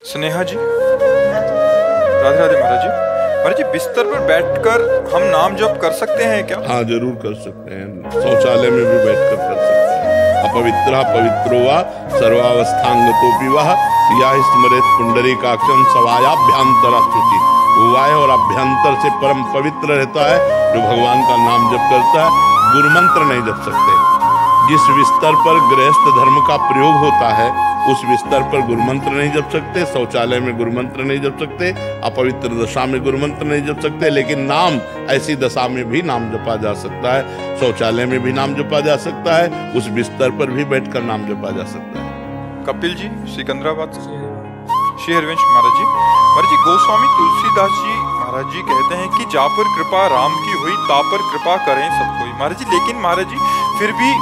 स्नेहा जी, राधे राधे महाराज जी। महाराज जी, बिस्तर पर बैठकर हम नाम जप कर सकते हैं क्या? हाँ, जरूर कर सकते हैं। शौचालय में भी बैठकर कर सकते हैं। अपवित्र पवित्रो वा सर्वावस्थांगतोपि वह या स्मरेत पुंडरीकाक्षं सवायाभ्यंतर स्तुति। वाय और अभ्यंतर से परम पवित्र रहता है जो भगवान का नाम जप करता है। गुरु मंत्र नहीं जप सकते। जिस बिस्तर पर गृहस्थ धर्म का प्रयोग होता है उस बिस्तर पर गुरु मंत्र नहीं जप सकते। शौचालय में गुरु मंत्र नहीं जप सकते। अपवित्र दशा में गुरु मंत्र नहीं जप सकते। लेकिन नाम ऐसी दशा में भी नाम जपा जा सकता है। शौचालय में भी नाम जपा जा सकता है। उस बिस्तर पर भी बैठकर नाम जपा जा सकता है। कपिल जी, सिकंदराबाद से। श्री हरिवंश महाराज जी। महाराज जी, गोस्वामी तुलसीदास जी महाराज जी कहते हैं कि जा पर कृपा राम की हुई ता पर कृपा करें सब कोई। महाराज जी, लेकिन महाराज जी फिर भी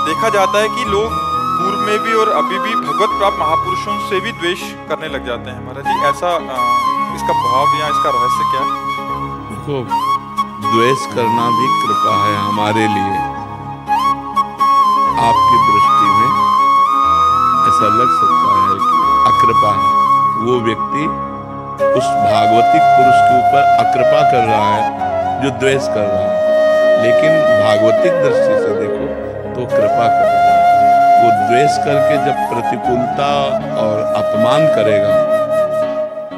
देखा जाता है कि लोग पूर्व में भी और अभी भी भगवत प्राप्त महापुरुषों से भी द्वेष करने लग जाते हैं। महाराज जी, ऐसा इसका भाव या इसका रहस्य क्या है? देखो, द्वेष करना भी कृपा है हमारे लिए। आपकी दृष्टि में ऐसा लग सकता है कि अकृपा है। वो व्यक्ति उस भागवतिक पुरुष के ऊपर अकृपा कर रहा है जो द्वेष कर रहा है। लेकिन भागवतिक दृष्टि से देखो तो कृपा कर रहा है। वो द्वेष करके जब प्रतिकूलता और अपमान करेगा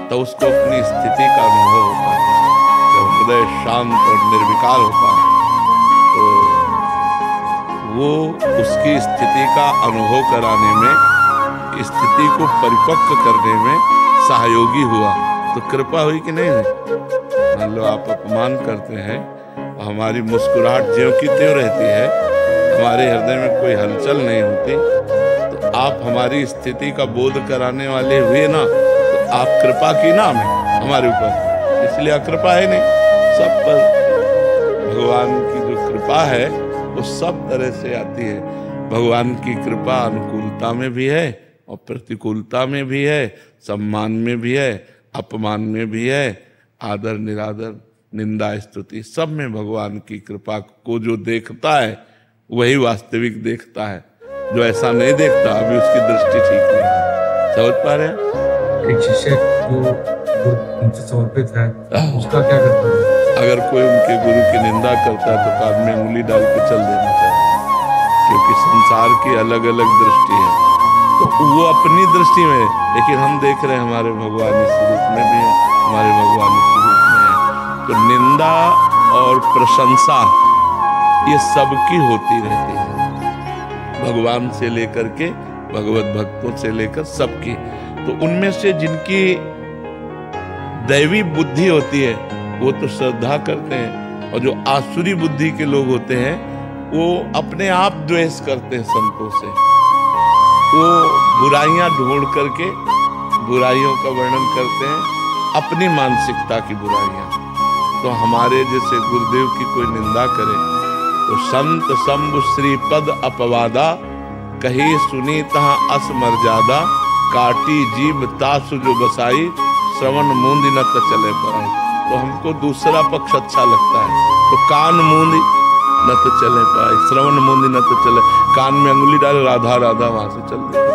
तो उसको अपनी स्थिति का अनुभव होता है। जब हृदय शांत और निर्विकार होता है तो वो उसकी स्थिति का अनुभव कराने में, स्थिति को परिपक्व करने में सहयोगी हुआ तो कृपा हुई कि नहीं हुई? मान लो आप अपमान करते हैं, हमारी मुस्कुराहट ज्यों की त्यों रहती है, हमारे हृदय में कोई हलचल नहीं होती, तो आप हमारी स्थिति का बोध कराने वाले हुए ना, तो आप कृपा की नाम है हमारे ऊपर। इसलिए अकृपा है नहीं। सब पर भगवान की जो कृपा है वो सब तरह से आती है। भगवान की कृपा अनुकूलता में भी है और प्रतिकूलता में भी है, सम्मान में भी है, अपमान में भी है, आदर निरादर, निंदा स्तुति, सब में भगवान की कृपा को जो देखता है वही वास्तविक देखता है। जो ऐसा नहीं देखता अभी उसकी दृष्टि ठीक नहीं है। समझ पा रहे हैं? एक शिष्य जो उनसे समर्पित है उसका क्या करता है? अगर कोई उनके गुरु की निंदा करता है तो कान में उंगली डाल के चल देना चाहिए, क्योंकि संसार की अलग अलग दृष्टि है। तो वो अपनी दृष्टि में, लेकिन हम देख रहे हैं हमारे भगवान इस रूप में भी है, हमारे भगवान इस रूप में है। तो निंदा और प्रशंसा ये सबकी होती रहती है, भगवान से लेकर के भगवत भक्तों से लेकर सबकी। तो उनमें से जिनकी दैवी बुद्धि होती है वो तो श्रद्धा करते हैं, और जो आसुरी बुद्धि के लोग होते हैं वो अपने आप द्वेष करते हैं संतों से। वो बुराइयां ढूंढ करके बुराइयों का वर्णन करते हैं, अपनी मानसिकता की बुराइयां। तो हमारे जैसे गुरुदेव की कोई निंदा करे तो संत शंभु श्रीपद अपवादा, कही सुनी तहाँ असमर्यादा, काटी जीभ तासु जो बसाई, श्रवण मूंदी न तो चले पाए। तो हमको दूसरा पक्ष अच्छा लगता है, तो कान मूंदी न तो चले पाए, श्रवण मूंदी न तो चले, कान में अंगुली डाले राधा राधा वहां से चल देते।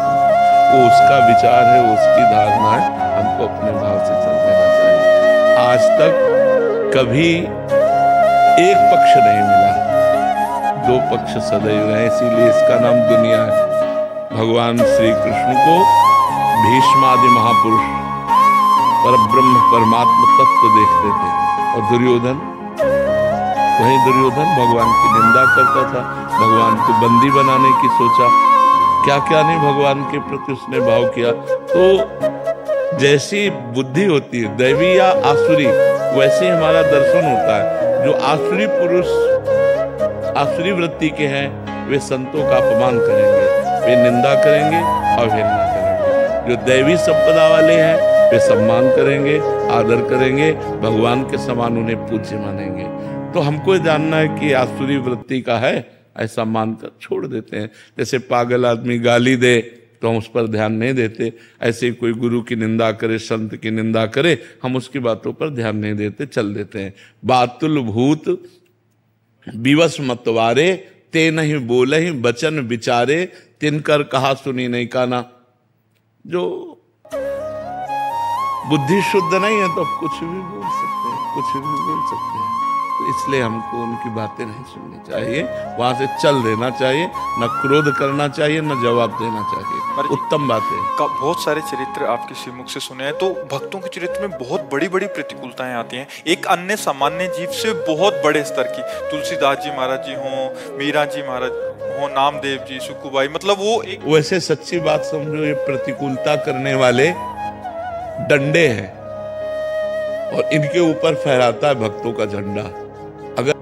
वो उसका विचार है, उसकी धारणा है, हमको अपने भाव से चल देना चाहिए। आज तक कभी एक पक्ष नहीं मिला, दो पक्ष सदैव रहे, इसीलिए इसका नाम दुनिया है। भगवान श्री कृष्ण को भीष्मादि महापुरुष परब्रह्म परमात्मा तत्व देखते थे, और दुर्योधन, वही दुर्योधन भगवान की निंदा करता था, भगवान को बंदी बनाने की सोचा, क्या क्या नहीं भगवान के प्रति उसने भाव किया। तो जैसी बुद्धि होती है दैवी या आसुरी, वैसे हमारा दर्शन होता है। जो आसुरी पुरुष आसुरी वृत्ति के हैं वे संतों का अपमान करेंगे, वे निंदा करेंगे, अवहेलना करेंगे। जो दैवी संपदा वाले हैं वे सम्मान करेंगे, आदर करेंगे, भगवान के समान उन्हें पूज्य मानेंगे। तो हमको जानना है कि आसुरी वृत्ति का है, ऐसा मानकर छोड़ देते हैं। जैसे पागल आदमी गाली दे तो हम उस पर ध्यान नहीं देते, ऐसे कोई गुरु की निंदा करे, संत की निंदा करे, हम उसकी बातों पर ध्यान नहीं देते, चल देते हैं। बातुल भूत विवश मतवारे, ते नहीं बोले ही बचन विचारे, तिनकर कहा सुनी नहीं काना। जो बुद्धि शुद्ध नहीं है तो कुछ भी बोल सकते हैं, कुछ भी बोल सकते हैं। तो इसलिए हमको उनकी बातें नहीं सुननी चाहिए, वहां से चल देना चाहिए, न क्रोध करना चाहिए, न जवाब देना चाहिए। उत्तम बात है। बहुत सारे चरित्र आपके श्रीमुख से सुने हैं, तो भक्तों के चरित्र में बहुत बड़ी बड़ी प्रतिकूलताएं आती हैं। एक अन्य सामान्य जीव से बहुत बड़े स्तर की, तुलसीदास जी महाराज जी हों, मीरा जी महाराज हो, नामदेव जी, सुकुबाई, मतलब वो एक वैसे सच्ची बात समझो, ये प्रतिकूलता करने वाले डंडे हैं और इनके ऊपर फहराता है भक्तों का झंडा। अगर